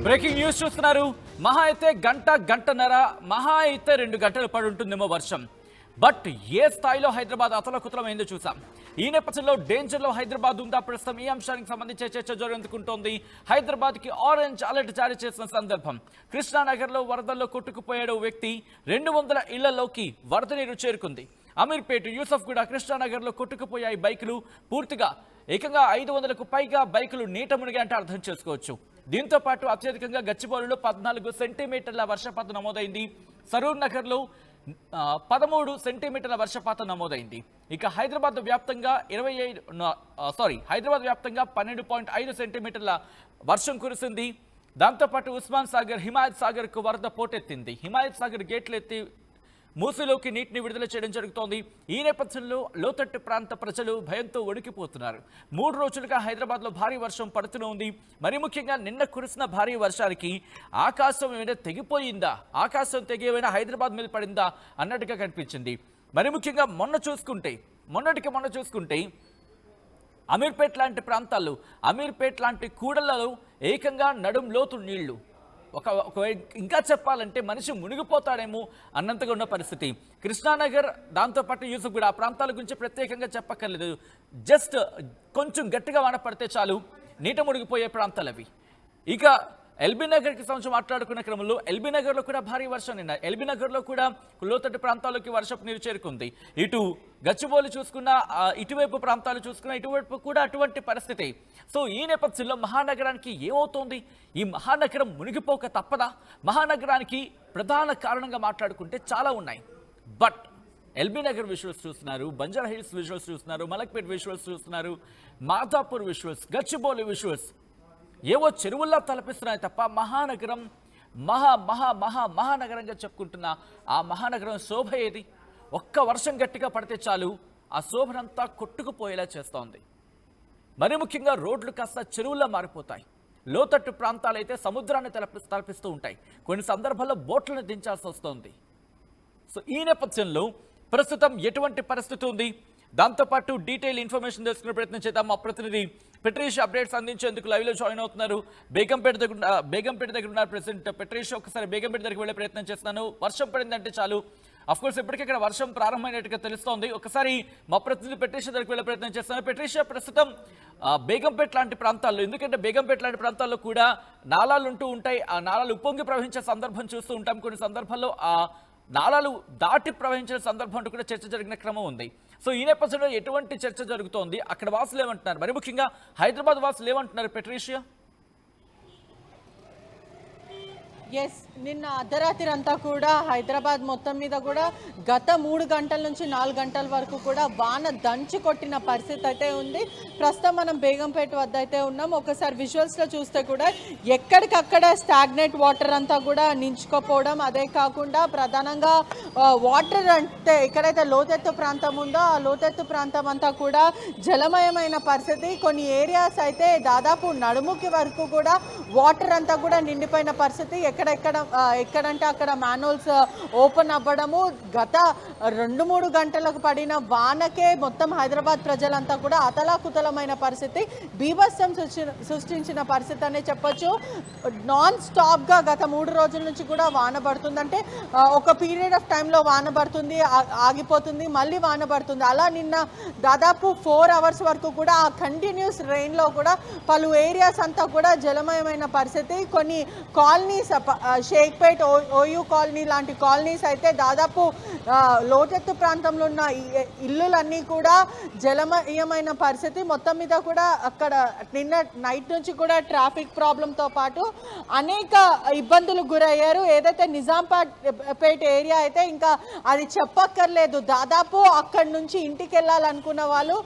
Breaking news చూస్తున్నారు. మహా అయితే గంటన్నర, మహా అయితే 2 గంటలు పడి ఉంటుందేమో వర్షం. బట్ ఏ స్థాయిలో హైదరాబాద్ అతలకుతలమైందో చూసాం. ఈ నేపథ్యంలో డేంజర్లో హైదరాబాద్ ఉందా? ప్రస్తుతం ఈ అంశానికి సంబంధించి చర్చ జరుగుతుంటోంది. హైదరాబాద్కి ఆరెంజ్ అలర్ట్ జారీ చేసిన సందర్భం. కృష్ణానగర్లో వరదల్లో కొట్టుకుపోయాడు వ్యక్తి. 200 ఇళ్లలోకి వరద నీరు చేరుకుంది. అమీర్పేట, యూసఫ్గూడ, కృష్ణానగర్లో కొట్టుకుపోయాయి బైకులు. పూర్తిగా ఏకంగా 500కు పైగా బైకులు నీట మునిగాయంటే అర్థం చేసుకోవచ్చు. దీంతో పాటు అత్యధికంగా గచ్చిబౌలిలో 14 సెంటీమీటర్ల వర్షపాతం నమోదైంది. సరూర్ నగర్లో 13 సెంటీమీటర్ల వర్షపాతం నమోదైంది. ఇక హైదరాబాద్ వ్యాప్తంగా 12.5 సెంటీమీటర్ల వర్షం కురిసింది. దాంతోపాటు ఉస్మాన్ సాగర్, హిమాయత్ సాగర్కు వరద పోటెత్తింది. హిమాయత్ సాగర్ గేట్లు ఎత్తి మూసీలోకి నీటిని విడుదల చేయడం జరుగుతోంది. ఈ నేపథ్యంలో లోతట్టు ప్రాంత ప్రజలు భయంతో వణికిపోతున్నారు. 3 రోజులుగా హైదరాబాద్లో భారీ వర్షం పడుతూనే ఉంది. మరి ముఖ్యంగా నిన్న కురిసిన భారీ వర్షానికి ఆకాశం ఏమైనా తెగిపోయిందా, ఆకాశం తెగి ఏమైనా హైదరాబాద్ మీద పడిందా అన్నట్టుగా కనిపించింది. మరి ముఖ్యంగా మొన్న చూసుకుంటే అమీర్పేట్ లాంటి ప్రాంతాల్లో, అమీర్పేట్ లాంటి కూడళ్లలో ఏకంగా నడుం లోతు నీళ్లు. ఇంకా చెప్పాలంటే మనిషి మునిగిపోతాడేమో అన్నంతగా ఉన్న పరిస్థితి. కృష్ణానగర్, దాంతోపాటు యూసఫ్గూడ ఆ ప్రాంతాల గురించి ప్రత్యేకంగా చెప్పక్కర్లేదు. జస్ట్ కొంచెం గట్టిగా వాన పడితే చాలు నీట మునిగిపోయే ప్రాంతాలు అవి. ఇక ఎల్బీ నగర్కి సంబంధించి మాట్లాడుకున్న క్రమంలో ఎల్బీ నగర్లో కూడా భారీ వర్షం నిన్న. ఎల్బీ నగర్లో కూడా లోతట్టు ప్రాంతాల్లోకి వర్షపు నీరు చేరుకుంది. ఇటు గచ్చిబౌలి చూసుకున్న, ఇటువైపు ప్రాంతాలు చూసుకున్న, ఇటువైపు కూడా అటువంటి పరిస్థితి. సో ఈ నేపథ్యంలో మహానగరానికి ఏమవుతోంది? ఈ మహానగరం మునిగిపోక తప్పదా? మహానగరానికి ప్రధాన కారణంగా మాట్లాడుకుంటే చాలా ఉన్నాయి. బట్ ఎల్బీ నగర్ విజువల్స్ చూస్తున్నారు, బంజారా హిల్స్ విజువల్స్ చూస్తున్నారు, మలక్పేట్ విజువల్స్ చూస్తున్నారు, మాదాపూర్ విజువల్స్, గచ్చిబౌలి విజువల్స్ ఏవో చెరువుల్లా తలపిస్తున్నాయి తప్ప మహానగరం మహానగరంగా చెప్పుకుంటున్న ఆ మహానగరం శోభ ఏది? ఒక్క వర్షం గట్టిగా పడితే చాలు ఆ శోభనంతా కొట్టుకుపోయేలా చేస్తోంది. మరి ముఖ్యంగా రోడ్లు కాస్త చెరువుల్లా మారిపోతాయి. లోతట్టు ప్రాంతాలైతే సముద్రాన్ని తలపిస్తూ ఉంటాయి. కొన్ని సందర్భాల్లో బోట్లను దించాల్సి వస్తుంది. సో ఈ నేపథ్యంలో ప్రస్తుతం ఎటువంటి పరిస్థితి ఉంది? దాంతోపాటు డీటెయిల్ ఇన్ఫర్మేషన్ తెలుసుకునే ప్రయత్నం చేద్దాం. మా ప్రతినిధి పెట్రీష్ అప్డేట్స్ అందించేందుకు లైవ్లో జాయిన్ అవుతున్నారు. బేగంపేట దగ్గర ఉన్నారు ప్రెసిడెంట్ పెట్రీష్. ఒకసారి బేగంపేట దగ్గరికి వెళ్ళే ప్రయత్నం చేస్తున్నాను. వర్షం పడిందంటే చాలు, అఫ్కోర్స్ ఇప్పటికే ఇక్కడ వర్షం ప్రారంభమైనట్టుగా తెలుస్తోంది. ఒకసారి మా ప్రతినిధి పెట్రీష్ దగ్గరికి వెళ్ళే ప్రయత్నం చేస్తాను. పెట్రీష్, ప్రస్తుతం బేగంపేట లాంటి ప్రాంతాల్లో, ఎందుకంటే బేగంపేట లాంటి ప్రాంతాల్లో కూడా నాలాలు ఉంటూ ఉంటాయి. ఆ నాలాలు ఉప్పొంగి ప్రవహించే సందర్భం చూస్తూ ఉంటాం. కొన్ని సందర్భాల్లో ఆ నాలాలు దాటి ప్రవహించిన సందర్భం అంటూ కూడా చర్చ జరిగిన క్రమం ఉంది. సో ఈ నేపథ్యంలో ఎటువంటి చర్చ జరుగుతోంది? అక్కడ వాసులు ఏమంటున్నారు? మరి ముఖ్యంగా హైదరాబాద్ వాసులు ఏమంటున్నారు పెట్రీషియా? ఎస్, నిన్న అర్ధరాత్రి అంతా కూడా హైదరాబాద్ మొత్తం మీద కూడా గత 3 గంటల నుంచి 4 గంటల వరకు కూడా వాన దంచి కొట్టిన పరిస్థితి అయితే ఉంది. ప్రస్తుతం మనం బేగంపేట వద్ద అయితే ఉన్నాం. ఒకసారి విజువల్స్లో చూస్తే కూడా ఎక్కడికక్కడ స్టాగ్నేట్ వాటర్ అంతా కూడా నించుకోపోవడం, అదే కాకుండా ప్రధానంగా వాటర్ అంటే ఎక్కడైతే లోతెత్తు ప్రాంతం ఉందో ఆ లోతెత్తు ప్రాంతం అంతా కూడా జలమయమైన పరిస్థితి. కొన్ని ఏరియాస్ అయితే దాదాపు నడుముకి వరకు కూడా వాటర్ అంతా కూడా నిండిపోయిన పరిస్థితి. ఎక్కడంటే అక్కడ మ్యాన్హోల్స్ ఓపెన్ అవ్వడము. గత 2-3 గంటలకు పడిన వానకే మొత్తం హైదరాబాద్ ప్రజలంతా కూడా అతలాకుతలమైన పరిస్థితి, బీభత్సం సృష్టించిన పరిస్థితి అనే చెప్పొచ్చు. నాన్ స్టాప్గా గత 3 రోజుల నుంచి కూడా వాన పడుతుంది. అంటే ఒక పీరియడ్ ఆఫ్ టైంలో వాన పడుతుంది, ఆగిపోతుంది, మళ్ళీ వాన పడుతుంది. అలా నిన్న దాదాపు 4 అవర్స్ వరకు కూడా ఆ కంటిన్యూస్ రెయిన్లో కూడా పలు ఏరియాస్ అంతా కూడా జలమయమైన పరిస్థితి. కొన్ని కాలనీస్, షేక్పేట్, ఓయూ కాలనీ లాంటి కాలనీస్ అయితే దాదాపు లోతెత్తు ప్రాంతంలో ఉన్న ఇల్లులన్నీ కూడా జలమయమైన పరిస్థితి. మొత్తం మీద కూడా అక్కడ నిన్న నైట్ నుంచి కూడా ట్రాఫిక్ ప్రాబ్లంతో పాటు అనేక ఇబ్బందులు గురయ్యారు. ఏదైతే నిజాంపేట్ ఏరియా అయితే ఇంకా అది చెప్పక్కర్లేదు. దాదాపు అక్కడి నుంచి ఇంటికి వెళ్ళాలనుకున్న వాళ్ళు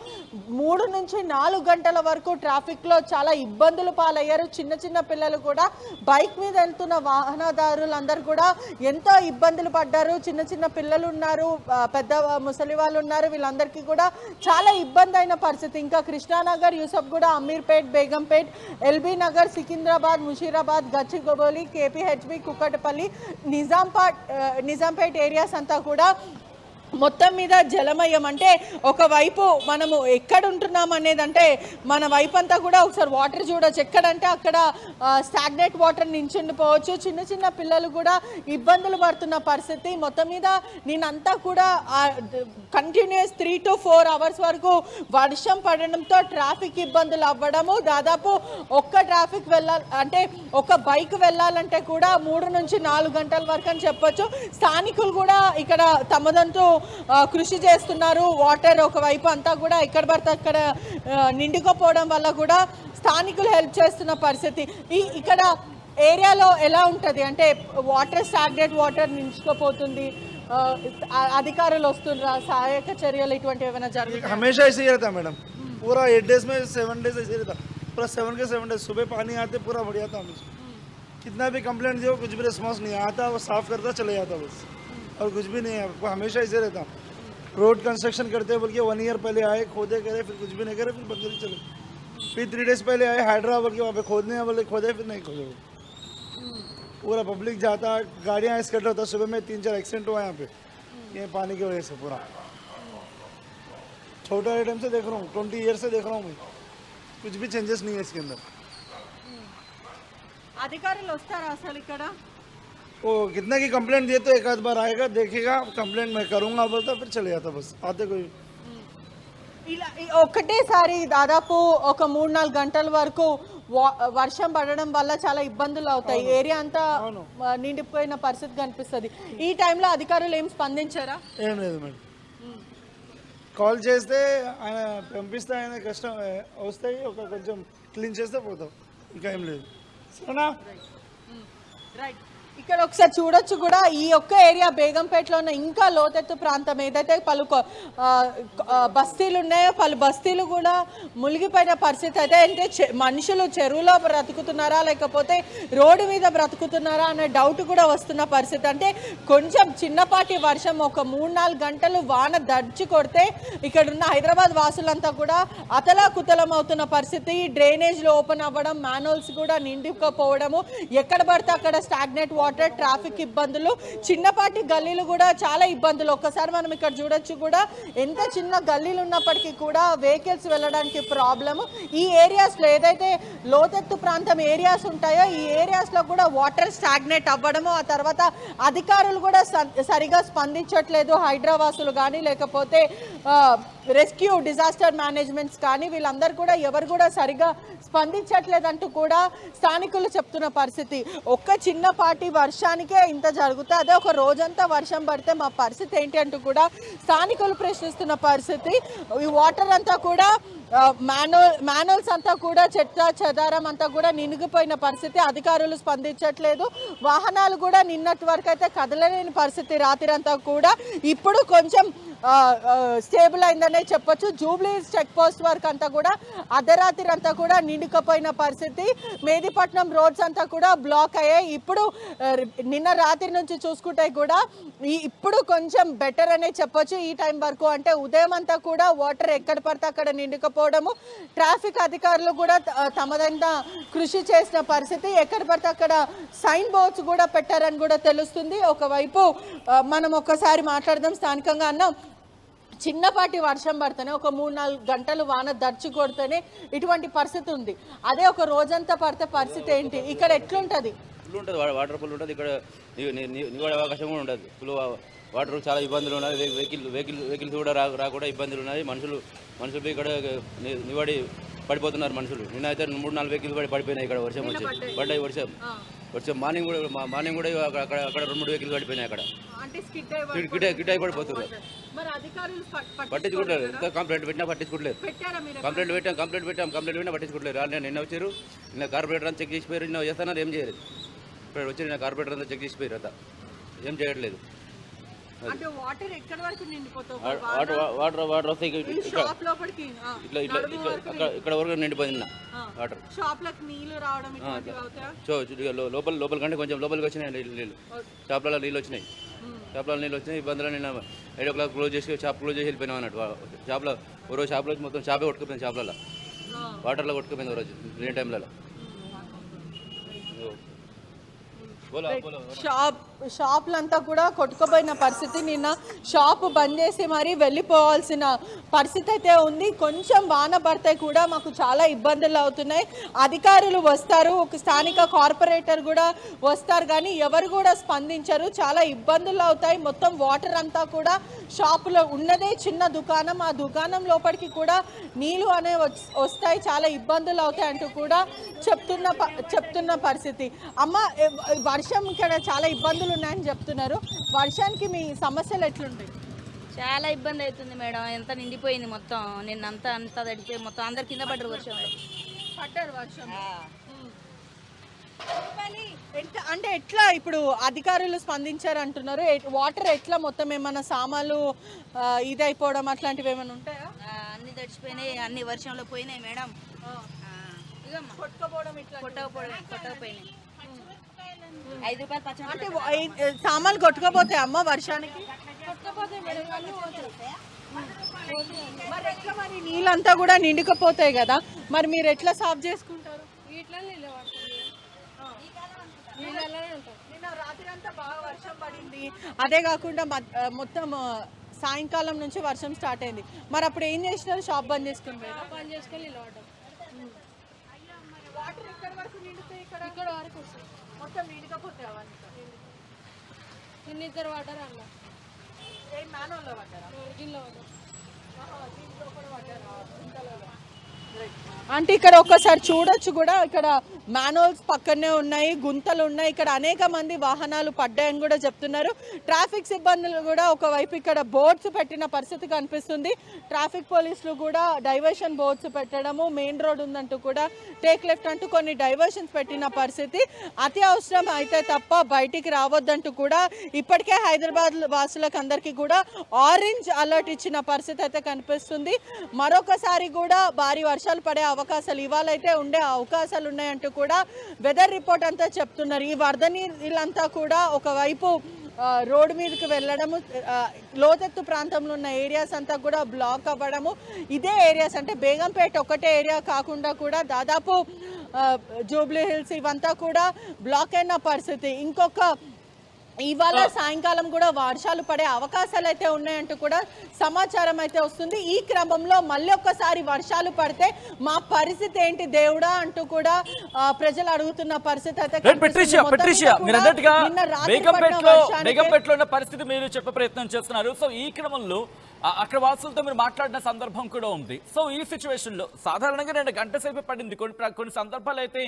3 నుంచి 4 గంటల వరకు ట్రాఫిక్లో చాలా ఇబ్బందులు పాలయ్యారు. చిన్న పిల్లలు కూడా బైక్ మీద వెళ్తున్న వాహనదారులందరూ కూడా ఎంతో ఇబ్బందులు పడ్డారు. చిన్న పిల్లలు ఉన్నారు, పెద్ద ముసలి వాళ్ళు ఉన్నారు. వీళ్ళందరికీ కూడా చాలా ఇబ్బంది అయిన పరిస్థితి. ఇంకా Krishna Nagar, Yousufguda, Ameerpet, Begumpet, LB Nagar, Secunderabad, Musheerabad, Gachibowli, KPHB, Kukatpally, Nizampet areas అంతా కూడా మొత్తం మీద జలమయం అంటే ఒకవైపు మనము ఎక్కడ ఉంటున్నాం అనేది అంటే మన వైపు అంతా కూడా ఒకసారి వాటర్ చూడొచ్చు. ఎక్కడంటే అక్కడ స్టాగ్నేట్ వాటర్ నించుండిపోవచ్చు. చిన్న చిన్న పిల్లలు కూడా ఇబ్బందులు పడుతున్న పరిస్థితి. మొత్తం మీద నేనంతా కూడా కంటిన్యూస్ 3 to 4 hours వరకు వర్షం పడడంతో ట్రాఫిక్ ఇబ్బందులు అవ్వడము. దాదాపు ఒక్క ట్రాఫిక్ అంటే ఒక బైక్ వెళ్ళాలంటే కూడా 3 నుంచి 4 గంటల వరకు అని చెప్పొచ్చు. స్థానికులు కూడా ఇక్కడ తమదంటూ కృషి చేస్తున్నారు. వాటర్ ఒకవైపు అంతా కూడా ఎక్కడ పడితే అక్కడ నిండుకోపోవడం వల్ల కూడా స్థానికులు హెల్ప్ చేస్తున్న పరిస్థితి. ఇక్కడ ఏరియాలో ఎలా ఉంటుంది అంటే వాటర్ స్టాగ్నేట్ వాటర్ నించుకోపోతుంది, అధికారులు వస్తుండ్రా, సహాయక చర్యలు ఇటువంటివి ఏమైనా జరుగుతాయి? हमेशा ऐसे ही रहता मैडम, पूरा 8 days में 7 days ऐसे ही रहता, पूरा 7 के 7 days सुबह पानी आते पूरा बढ़िया था हमेशा. कितना भी कंप्लेंट दियो कुछ भी रिस्पॉन्स नहीं आता, वो साफ करता चले जाता बस, और कुछ भी नहीं है. हमेशा ऐसे रहता. रोड कंस्ट्रक्शन करते बोल के 1 year पहले आए, खोदे करे, फिर कुछ भी नहीं करे, फिर बंद करके चले. फिर 3 days पहले आए हाइड्रा बोल के वहाँ पे खोदने बोले, खोदे फिर नहीं खोदे. पूरा पब्लिक जाता, गाड़ियाँ स्कट होता. सुबह में 3-4 एक्सीडेंट हुआ यहाँ पे ये पानी की वजह से. पूरा छोटा टाइम से देख रहा हूँ, 20 years से देख रहा हूँ मैं, कुछ भी चेंजेस नहीं है इसके अंदर. అధికారులు వస్తారా అసలు ఇక్కడ? वो कितना की कंप्लेंट दिए तो एक आध बार आएगा, देखेगा, कंप्लेंट मैं करूँगा बोलता, फिर चले जाता बस. आते कोई ఇలా ఒకటేసారి దాదాపు ఒక 3-4 గంటల వరకు వర్షం పడడం వల్ల చాలా ఇబ్బందులు అవుతాయి. ఏరియా అంతా నిండిపోయిన పరిస్థితి కనిపిస్తుంది. ఈ టైంలో అధికారులు ఏం స్పందించారా? ఏం లేదు మేడం. కాల్ చేస్తే ఆయన పంపిస్తే ఆయన కష్టం వస్తాయి, ఒక కొంచెం క్లీన్ చేస్తే పోతాం, ఇంకా ఏం లేదు. సరేనా? రైట్. ఇక్కడ ఒకసారి చూడొచ్చు కూడా ఈ ఒక్క ఏరియా బేగంపేటలో ఉన్న ఇంకా లోతెత్తు ప్రాంతం ఏదైతే పలు బస్తీలు ఉన్నాయో పలు బస్తీలు కూడా మునిగిపోయిన పరిస్థితి అయితే. అంటే మనుషులు చెరువులో బ్రతుకుతున్నారా లేకపోతే రోడ్డు మీద బ్రతుకుతున్నారా అనే డౌట్ కూడా వస్తున్న పరిస్థితి. అంటే కొంచెం చిన్నపాటి వర్షం ఒక 3-4 గంటలు వాన దంచి కొడితే ఇక్కడ ఉన్న హైదరాబాద్ వాసులంతా కూడా అతలాకుతలం అవుతున్న పరిస్థితి. డ్రైనేజ్లు ఓపెన్ అవ్వడం, మ్యాన్హోల్స్ కూడా నిండుకపోవడము, ఎక్కడ పడితే అక్కడ స్టాగ్నేట్ వాటర్, ట్రాఫిక్ ఇబ్బందులు, చిన్నపాటి గల్లీలు కూడా చాలా ఇబ్బందులు. ఒక్కసారి మనం ఇక్కడ చూడొచ్చు కూడా ఎంత చిన్న గల్లీలు ఉన్నప్పటికీ కూడా వెహికల్స్ వెళ్ళడానికి ప్రాబ్లము. ఈ ఏరియాస్లో ఏదైతే లోతెత్తు ప్రాంతం ఏరియాస్ ఉంటాయో ఈ ఏరియాస్లో కూడా వాటర్ స్టాగ్నేట్ అవ్వడము, ఆ తర్వాత అధికారులు కూడా సరిగా స్పందించట్లేదు. హైదరాబాదులు కానీ లేకపోతే రెస్క్యూ డిజాస్టర్ మేనేజ్మెంట్స్ కానీ వీళ్ళందరూ కూడా ఎవరు కూడా సరిగా స్పందించట్లేదంటూ కూడా స్థానికులు చెప్తున్న పరిస్థితి. ఒక్క చిన్నపాటి వర్షానికే ఇంత జరుగుతుంది, అదే ఒక రోజంతా వర్షం పడితే మా పరిస్థితి ఏంటి అంటూ కూడా స్థానికులు ప్రశ్నిస్తున్న పరిస్థితి. ఈ వాటర్ అంతా కూడా మ్యాన్హోల్స్ అంతా కూడా చెదారం అంతా కూడా నినిగిపోయిన పరిస్థితి. అధికారులు స్పందించట్లేదు. వాహనాలు కూడా నిన్నటి వరకు అయితే కదలలేని పరిస్థితి రాత్రి అంతా కూడా. ఇప్పుడు కొంచెం స్టేబుల్ అయిందనే చెప్పొచ్చు. జూబ్లీ చెక్ పోస్ట్ వరకు అంతా కూడా అర్ధరాత్రి అంతా కూడా నిండుకపోయిన పరిస్థితి. మేదీపట్నం రోడ్స్ అంతా కూడా బ్లాక్ అయ్యాయి. ఇప్పుడు నిన్న రాత్రి నుంచి చూసుకుంటే కూడా ఇప్పుడు కొంచెం బెటర్ అనే చెప్పొచ్చు. ఈ టైం వరకు అంటే ఉదయం అంతా కూడా వాటర్ ఎక్కడ పడితే అక్కడ నిండుకపోవడము, ట్రాఫిక్ అధికారులు కూడా తమదంత కృషి చేసిన పరిస్థితి. ఎక్కడ పడితే అక్కడ సైన్ బోర్డ్స్ కూడా పెట్టారని కూడా తెలుస్తుంది. ఒకవైపు మనం ఒక్కసారి మాట్లాడదాం స్థానికంగా. అన్నాం చిన్నపాటి వర్షం పడితేనే ఒక 3-4 గంటలు వాన దర్చి కొడితేనే ఇటువంటి పరిస్థితి ఉంది. అదే ఒక రోజంతా పడితే పరిస్థితి ఏంటి? ఇక్కడ ఎట్లుంటుంది? ఫుల్ ఉంటుంది, వాటర్ ఫుల్ ఉంటుంది. ఇక్కడ నివాడే అవకాశం కూడా ఉండదు. ఫుల్ వాటర్ చాలా ఇబ్బందులు ఉన్నాయి. వెహికల్స్ కూడా రాకుండా ఇబ్బందులు ఉన్నాయి. మనుషులు ఇక్కడ నివాడి పడిపోతున్నారు మనుషులు. నిన్న అయితే 3-4 వెహికల్స్ పడిపోయినాయి ఇక్కడ. వర్షం పడ్డాయి. వర్షం మార్నింగ్ కూడా అక్కడ 2-3 వెహికల్స్ పడిపోయినాయి అక్కడ. గిట్ అయి పడిపోతున్నారు. పట్టించుకుంటారు. ఇంకా కంప్లైంట్ పెట్టినా పట్టించుకోవట్లేదు. కంప్లైంట్ పెట్టినా పట్టించుకోవట్లేదు. నిన్న వచ్చారు, నిన్న కార్పొరేటర్ అంతా చెక్ చేసిపోయారు. నిన్న చేస్తున్నారు, ఏం చేయలేదు. ఇప్పుడు వచ్చి నిన్న కార్పొరేటర్ అంతా చెక్ చేసిపోయారు, అంతా ఏం చేయట్లేదు. వాటర్ వస్తాయి ఇక్కడ వరకు నిండిపోయింది వాటర్. లోపల కంటే కొంచెం లోపలికి వచ్చినాయి నీళ్ళు. షాప్లలో నీళ్ళు వచ్చినాయి. ఇబ్బందులు. నిన్న 8 o'clock క్లోజ్ చేసి షాప్ క్లోజ్ చేసి వెళ్ళిపోయినాం అన్నట్టు. షాప్లో ఓ రోజు షాప్లో మొత్తం షాపే కొట్టుకుపోయింది. షాప్లలో వాటర్లో కొట్టుకుపోయింది ఓ రోజు లేని టైంలలో. షాప్ షాపులంతా కూడా కొట్టుకుపోయిన పరిస్థితి. నిన్న షాప్ బంద్ చేసి మరీ వెళ్ళిపోవాల్సిన పరిస్థితి అయితే ఉంది. కొంచెం వాన పడితే కూడా మాకు చాలా ఇబ్బందులు అవుతున్నాయి. అధికారులు వస్తారు, ఒక స్థానిక కార్పొరేటర్ కూడా వస్తారు, కానీ ఎవరు కూడా స్పందించరు. చాలా ఇబ్బందులు అవుతాయి. మొత్తం వాటర్ అంతా కూడా షాపులో ఉన్నదే చిన్న దుకాణం, ఆ దుకాణం లోపలికి కూడా నీళ్ళు అనేవి వస్తాయి, చాలా ఇబ్బందులు అవుతాయి అంటూ కూడా చెప్తున్న పరిస్థితి. అమ్మ, వర్షం ఇక్కడ చాలా ఇబ్బందులు ఉన్నాయని చెప్తున్నారు. వర్షానికి మీ సమస్యలు ఎట్లుంటాయి? చాలా ఇబ్బంది అవుతుంది మేడం. ఎంత నిండిపోయింది మొత్తం, నిన్నంతా అంతా తడిపోయి మొత్తం అందరు కింద పడ్డారు వర్షంలో. పడ్డారు వర్షం. అంటే ఎట్లా ఇప్పుడు అధికారులు స్పందించారు అంటున్నారు? వాటర్ ఎట్లా మొత్తం ఏమన్నా సామాన్లు ఇదైపోవడం అట్లాంటివి ఏమైనా ఉంటాయా? అన్ని తడిచిపోయినాయి, అన్ని వర్షంలో పోయినాయి మేడం. కొట్టకపోయినాయి. 5 రూపాయలు పచ్చడి అంటే సామాన్లు కొట్టుకోపోతాయి అమ్మ వర్షానికి? మరి ఎట్లా, మరి నీళ్ళంతా కూడా నిండుకపోతాయి కదా, మరి మీరు ఎట్లా సాఫ్ చేసుకుంటారు? నిన్న రాత్రి అంతా బాగా వర్షం పడింది, అదే కాకుండా మొత్తం సాయంకాలం నుంచి వర్షం స్టార్ట్ అయింది. మరి అప్పుడు ఏం చేసినారు? షాప్ బంద్ చేసుకుని వాటర్ ఎక్కడి వరకు నిండుతాయి? ఇక్కడ వరకు వస్తాయి, మొత్తం నిండకపోతాయి. అవన్నీ ఇద్దరు వాటర్ అన్న ఏం మ్యాన్హోల్లో పడ్డారా? దీనిలో కూడా పడ్డారా? అంటే ఇక్కడ ఒక్కసారి చూడొచ్చు కూడా, ఇక్కడ మ్యాన్హోల్స్ పక్కనే ఉన్నాయి, గుంతలు ఉన్నాయి, ఇక్కడ అనేక మంది వాహనాలు పడ్డాయని కూడా చెప్తున్నారు. ట్రాఫిక్ సిబ్బందులు కూడా ఒకవైపు ఇక్కడ బోర్డ్స్ పెట్టిన పరిస్థితి కనిపిస్తుంది. ట్రాఫిక్ పోలీసులు కూడా డైవర్షన్ బోర్డ్స్ పెట్టడము, మెయిన్ రోడ్ ఉందంటూ కూడా టేక్ లెఫ్ట్ అంటూ కొన్ని డైవర్షన్స్ పెట్టిన పరిస్థితి. అతి అవసరం అయితే తప్ప బయటికి రావద్దంటూ కూడా ఇప్పటికే హైదరాబాద్ వాసులకు అందరికీ కూడా ఆరెంజ్ అలర్ట్ ఇచ్చిన పరిస్థితి అయితే కనిపిస్తుంది. మరొకసారి కూడా భారీ వర్షాలు పడే అవకాశాలు ఇవాళ అయితే ఉండే అవకాశాలు ఉన్నాయంటూ కూడా వెదర్ రిపోర్ట్ అంతా చెప్తున్నారు. ఈ వరద నీళ్ళంతా కూడా ఒకవైపు రోడ్డు మీదకి వెళ్ళడము, లోతెత్తు ప్రాంతంలో ఉన్న ఏరియాస్ అంతా కూడా బ్లాక్ అవ్వడము. ఇదే ఏరియాస్ అంటే బేగంపేట ఒకటే ఏరియా కాకుండా కూడా దాదాపు జూబ్లీ హిల్స్ ఇవంతా కూడా బ్లాక్ అయిన పరిస్థితి. ఇంకొక ఇవాళ సాయంకాలం కూడా వర్షాలు పడే అవకాశాలు అయితే ఉన్నాయంటూ కూడా సమాచారం అయితే వస్తుంది. ఈ క్రమంలో మళ్ళీ ఒక్కసారి వర్షాలు పడితే మా పరిస్థితి ఏంటి దేవుడా అంటూ కూడా ప్రజలు అడుగుతున్న పరిస్థితి అయితే బేగంపేటలో ఉన్న పరిస్థితి మీరు చెప్పే ప్రయత్నం చేస్తున్నారు. సో ఈ క్రమంలో అక్కడ వాసులతో మీరు మాట్లాడిన సందర్భం కూడా ఉంది. సో ఈ సిచ్యువేషన్లో సాధారణంగా 2 గంటల సేపు పడింది, కొన్ని సందర్భాలు అయితే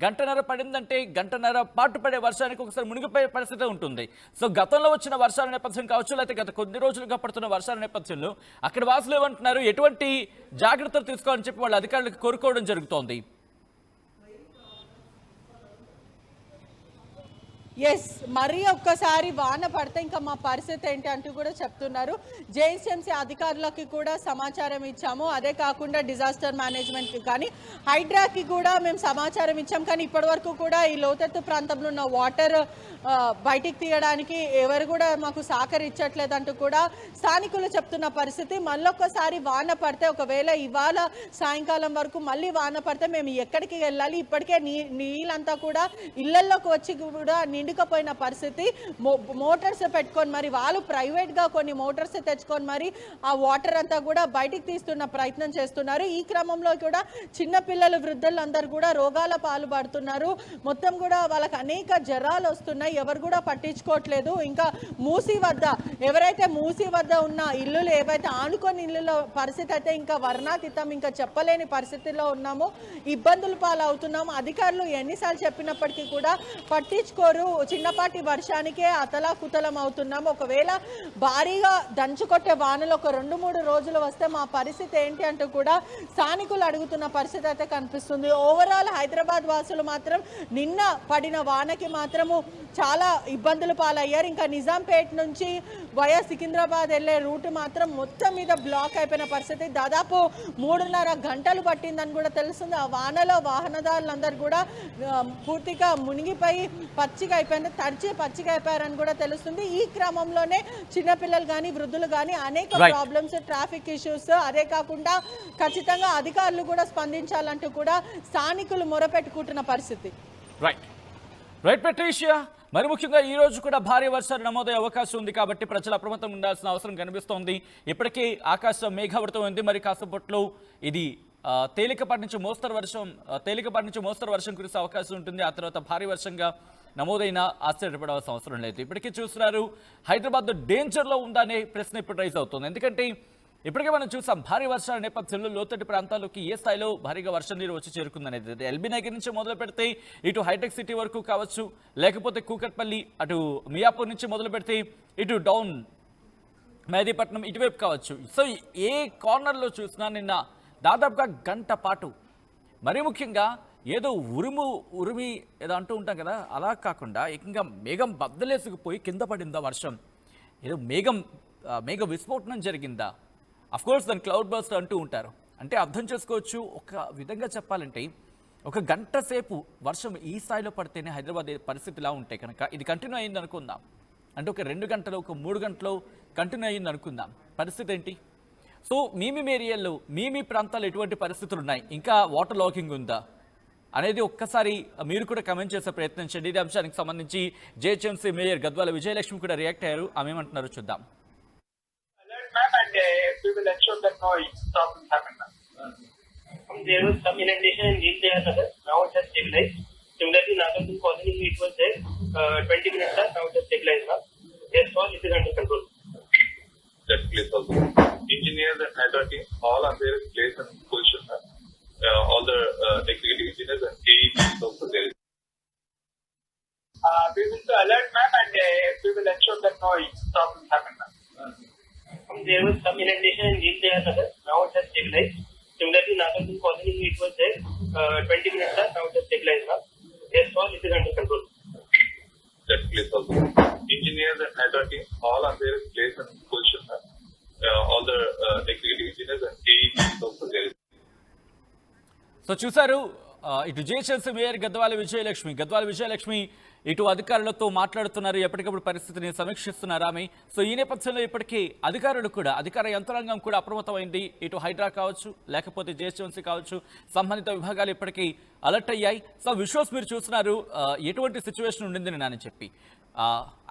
గంటన్నర పడిందంటే గంటన్నర పాటు పడే వర్షానికి ఒకసారి మునిగిపోయే పరిస్థితి ఉంటుంది. సో గతంలో వచ్చిన వర్షాల నేపథ్యం కావచ్చు, లేకపోతే గత కొద్ది రోజులుగా పడుతున్న వర్షాల నేపథ్యంలో అక్కడ వాసులు ఏమంటున్నారు, ఎటువంటి జాగ్రత్తలు తీసుకోవాలని చెప్పి వాళ్ళ అధికారులకు కోరుకోవడం జరుగుతోంది? ఎస్, మరీ ఒక్కసారి వాన పడితే ఇంకా మా పరిస్థితి ఏంటి అంటూ కూడా చెప్తున్నారు. జేఎస్ఎంసీ అధికారులకి కూడా సమాచారం ఇచ్చాము, అదే కాకుండా డిజాస్టర్ మేనేజ్మెంట్కి కానీ హైడ్రాకి కూడా మేము సమాచారం ఇచ్చాం. కానీ ఇప్పటివరకు కూడా ఈ లోతెత్తు ప్రాంతంలో ఉన్న వాటర్ బయటికి తీయడానికి ఎవరు కూడా మాకు సహకరించట్లేదంటూ కూడా స్థానికులు చెప్తున్న పరిస్థితి. మళ్ళొక్కసారి వాన పడితే, ఒకవేళ ఇవాళ సాయంకాలం వరకు మళ్ళీ వాన పడితే మేము ఎక్కడికి వెళ్ళాలి? ఇప్పటికే నీళ్ళంతా కూడా ఇళ్లలోకి వచ్చి కూడా నిండుకపోయిన పరిస్థితి. మోటార్స్ పెట్టుకొని మరి వాళ్ళు ప్రైవేట్గా కొన్ని మోటార్స్ తెచ్చుకొని మరి ఆ వాటర్ అంతా కూడా బయటికి తీస్తున్న ప్రయత్నం చేస్తున్నారు. ఈ క్రమంలో కూడా చిన్నపిల్లలు, వృద్ధులు అందరూ కూడా రోగాల పాలు పడుతున్నారు. మొత్తం కూడా వాళ్ళకి అనేక జ్వరాలు వస్తున్నాయి, ఎవరు కూడా పట్టించుకోవట్లేదు. ఇంకా ఎవరైతే మూసీ వద్ద ఉన్న ఇల్లులు, ఏవైతే ఆనుకొని ఇల్లుల పరిస్థితి అయితే ఇంకా వర్ణాతీతం, ఇంకా చెప్పలేని పరిస్థితిలో ఉన్నాము, ఇబ్బందులు పాలవుతున్నాము. అధికారులు ఎన్నిసార్లు చెప్పినప్పటికీ కూడా పట్టించుకోరు. చిన్నపాటి వర్షానికే అతలాకుతలం అవుతున్నాము. ఒకవేళ భారీగా దంచుకొట్టే వానలు ఒక 2-3 రోజులు వస్తే మా పరిస్థితి ఏంటి అంటూ కూడా స్థానికులు అడుగుతున్న పరిస్థితి అయితే కనిపిస్తుంది. ఓవరాల్ హైదరాబాద్ వాసులు మాత్రం నిన్న పడిన వానకి మాత్రము చాలా ఇబ్బందులు పాలయ్యారు. ఇంకా నిజాంపేట నుంచి వయా సికింద్రాబాద్ వెళ్ళే రూట్ మాత్రం మొత్తం మీద బ్లాక్ అయిపోయిన పరిస్థితి. దాదాపు 3.5 గంటలు పట్టిందని కూడా తెలుస్తుంది. ఆ వానలో వాహనదారులందరూ కూడా పూర్తిగా మునిగిపోయి పచ్చిగా అయిపోయింది, తడిచి పచ్చిగా అయిపోయారని కూడా తెలుస్తుంది. ఈ క్రమంలోనే చిన్నపిల్లలు కానీ వృద్ధులు కానీ అనేక ప్రాబ్లమ్స్, ట్రాఫిక్ ఇష్యూస్, అదే కాకుండా ఖచ్చితంగా అధికారులు కూడా స్పందించాలంటూ కూడా స్థానికులు మొరపెట్టుకుంటున్న పరిస్థితి. రైట్ పెట్రిషియా, మరి ముఖ్యంగా ఈ రోజు కూడా భారీ వర్షాలు నమోదయ్యే అవకాశం ఉంది కాబట్టి ప్రజలు అప్రమత్తంగా ఉండాల్సిన అవసరం కనిపిస్తోంది. ఇప్పటికీ ఆకాశం మేఘావృతం ఉంది. మరి కాసేపట్లో ఇది తేలికపాటి నుంచి మోస్తరు వర్షం కురిసే అవకాశం ఉంటుంది. ఆ తర్వాత భారీ వర్షంగా నమోదైన ఆశ్చర్యపడాల్సిన అవసరం లేదు. ఇప్పటికీ చూస్తున్నారు హైదరాబాద్ డేంజర్లో ఉందా అనే ప్రశ్న ఇప్పుడు రైజ్ అవుతుంది. ఎందుకంటే ఇప్పటికే మనం చూసాం భారీ వర్షాల నేపథ్యంలో లోతట్టు ప్రాంతాల్లోకి ఏ స్థాయిలో భారీగా వర్షం నీరు వచ్చి చేరుకుందనేది. ఎల్బీ నగర్ నుంచి మొదలు పెడితే ఇటు హైటెక్ సిటీ వరకు కావచ్చు, లేకపోతే కూకట్పల్లి అటు మియాపూర్ నుంచి మొదలు పెడితే ఇటు డౌన్ మెహదీపట్నం ఇటువైపు కావచ్చు. సో ఏ కార్నర్లో చూసినా నిన్న దాదాపుగా గంట పాటు, మరీ ముఖ్యంగా ఏదో ఉరిమి ఏదో అంటూ ఉంటాం కదా, అలా కాకుండా ఏకంగా మేఘం బద్దలేసుకుపోయి కింద పడిందా వర్షం, ఏదో మేఘ విస్ఫోటనం జరిగిందా, అఫ్కోర్స్ దాని క్లౌడ్ బర్స్ట్ అంటూ ఉంటారు. అంటే అర్థం చేసుకోవచ్చు, ఒక విధంగా చెప్పాలంటే ఒక గంట సేపు వర్షం ఈ స్థాయిలో పడితేనే హైదరాబాద్ పరిస్థితి ఇలా ఉంటాయి కనుక ఇది కంటిన్యూ అయింది అనుకుందాం. అంటే ఒక 2 గంటలు ఒక 3 గంటలు కంటిన్యూ అయ్యింది అనుకుందాం, పరిస్థితి ఏంటి? సో మీ ఏరియాలో మీ ప్రాంతాల్లో ఎటువంటి పరిస్థితులు ఉన్నాయి, ఇంకా వాటర్ లాకింగ్ ఉందా అనేది ఒక్కసారి మీరు కూడా కమెంట్ చేసే ప్రయత్నం చేయండి. ఇదే అంశానికి సంబంధించి జేహెచ్ఎంసీ మేయర్ గద్వాల విజయలక్ష్మి కూడా రియాక్ట్ అయ్యారు. ఆమె ఏమంటున్నారో చూద్దాం. We will ensure that no problems happen. There was some inundation in Jeeldaya Nagar. Now it has stabilized. Similarly, Nagarjun Colony, it was there 20 minutes back. Now it has stabilized now. Yes, all it is under control. That place also. Engineers and hydro team, all are there in place and position. All the executive engineers and AEPs also there. We will alert ma'am and we will ensure that no problems happen. There was some inundation in Jeeldaya Nagar. Now it has stabilized. Similarly, Nagarjun Colony, it was there 20 minutes back. Now it has stabilized now. Yes, all it is under control. That place also. Engineers and hydro team, all are there in place and position. All the executive engineers and AEPs also there. So చూసారు, ఇటు GHMC mayor Gadwal Vijayalakshmi ఇటు అధికారులతో మాట్లాడుతున్నారు, ఎప్పటికప్పుడు పరిస్థితిని సమీక్షిస్తున్నారు ఆమె. So ఈ నేపథ్యంలో ఇప్పటికీ అధికార యంత్రాంగం కూడా అప్రమత్తమైంది. ఇటు హైడ్రా కావచ్చు, లేకపోతే జేహెచ్ఎంసీ కావచ్చు, సంబంధిత విభాగాలు ఇప్పటికీ అలర్ట్ అయ్యాయి. సో విజువల్స్ మీరు చూస్తున్నారు, ఎటువంటి సిచ్యువేషన్ ఉండింది అని చెప్పి.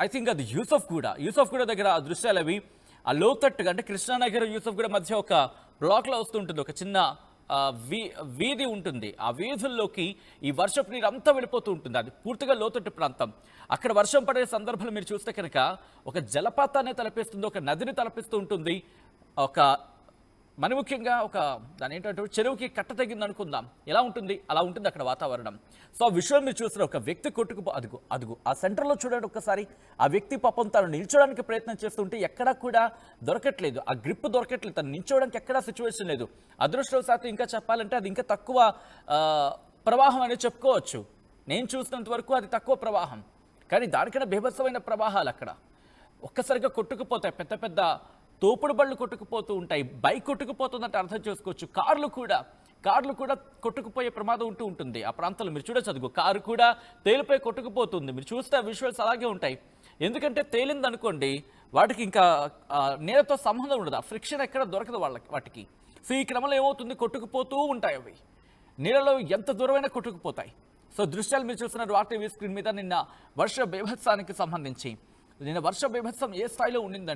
ఐ థింక్ అది యూసఫ్ కూడా దగ్గర ఆ దృశ్యాలు అవి ఆ లోతట్టుగా, అంటే కృష్ణానగర్ యూసఫ్ కూడా మధ్య ఒక బ్లాక్లో వస్తుంటుంది, ఒక చిన్న వీధి ఉంటుంది. ఆ వీధుల్లోకి ఈ వర్షపు నీరు అంతా వెళ్ళిపోతూ ఉంటుంది. అది పూర్తిగా లోతట్టు ప్రాంతం. అక్కడ వర్షం పడే సందర్భాలు మీరు చూస్తే కనుక ఒక జలపాతాన్ని తలపిస్తుంది, ఒక నదిని తలపిస్తూ ఉంటుంది. మరి ముఖ్యంగా దాని ఏంటంటే చెరువుకి కట్ట తగ్గింది అనుకుందాం, ఎలా ఉంటుంది అలా ఉంటుంది అక్కడ వాతావరణం. సో ఆ విషయం మీరు చూసిన ఒక వ్యక్తి అదుగు ఆ సెంటర్లో చూడండి ఒక్కసారి. ఆ వ్యక్తి పాపం తను నిల్చోడానికి ప్రయత్నం చేస్తుంటే ఎక్కడా కూడా దొరకట్లేదు, ఆ గ్రిప్ దొరకట్లేదు, తను నిల్చోడానికి ఎక్కడా సిచ్యువేషన్ లేదు. అదృష్టవశాత్తు ఇంకా చెప్పాలంటే అది ఇంకా తక్కువ ప్రవాహం అనేది చెప్పుకోవచ్చు. నేను చూసినంత వరకు అది తక్కువ ప్రవాహం, కానీ దానికన్నా బీభత్సమైన ప్రవాహాలు అక్కడ ఒక్కసారిగా కొట్టుకుపోతాయి. పెద్ద పెద్ద తోపుడు బళ్ళు కొట్టుకుపోతూ ఉంటాయి, బైక్ కొట్టుకుపోతుందంటే అర్థం చేసుకోవచ్చు. కార్లు కూడా కొట్టుకుపోయే ప్రమాదం ఉంటుంది ఆ ప్రాంతంలో. మీరు చూడొచ్చు, అదిగో కారు కూడా తేలిపోయి కొట్టుకుపోతుంది. మీరు చూస్తే విజువల్స్ అలాగే ఉంటాయి. ఎందుకంటే తేలింది అనుకోండి, వాటికి ఇంకా నీళ్ళతో సంబంధం ఉండదు, ఆ ఫ్రిక్షన్ ఎక్కడ దొరకదు వాటికి. సో ఈ క్రమంలో ఏమవుతుంది, కొట్టుకుపోతూ ఉంటాయి అవి, నీళ్ళలో ఎంత దూరమైనా కొట్టుకుపోతాయి. సో దృశ్యాలు మీరు చూస్తున్నారు RTV స్క్రీన్ మీద. నిన్న వర్ష బీభత్సానికి సంబంధించి, వర్ష బీభత్సం ఏ స్థాయిలో ఉండిందంటే